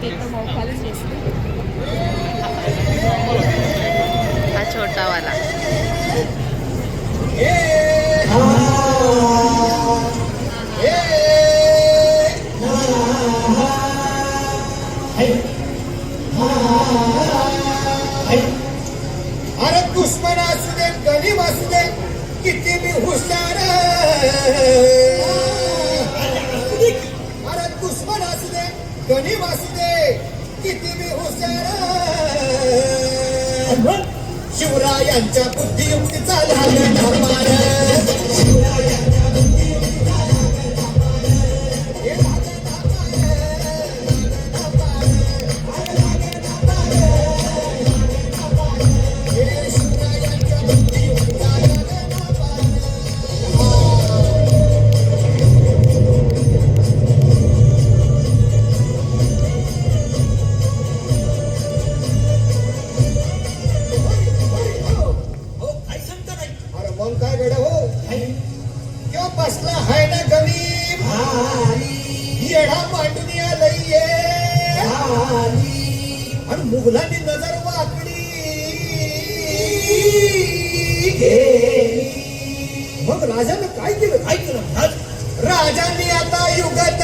ते तर मोखालीच बसले. हा छोटा वाला. अरे दुश्मन असू दे गरीब असू दे किती मी हुशार. अरे दुश्मन असू दे गरीब असू दे किती मी हुशार. शिवरायांच्या बुद्धियुक्तीचा लागला धमार. शिवरायांच्या बुद्धियुक्तीचा लागला धमार. हे लागला धमार. हे शिवरायांच्या बुद्धियुक्तीचा लागला धमार. अरे मग काय गड्या हो किंवा बसला हाय ना गरीब येडा मांडून आलंय. आणि मुघलांनी नजर वाकडी. मग राजानं काय केलं राजांनी आता युगात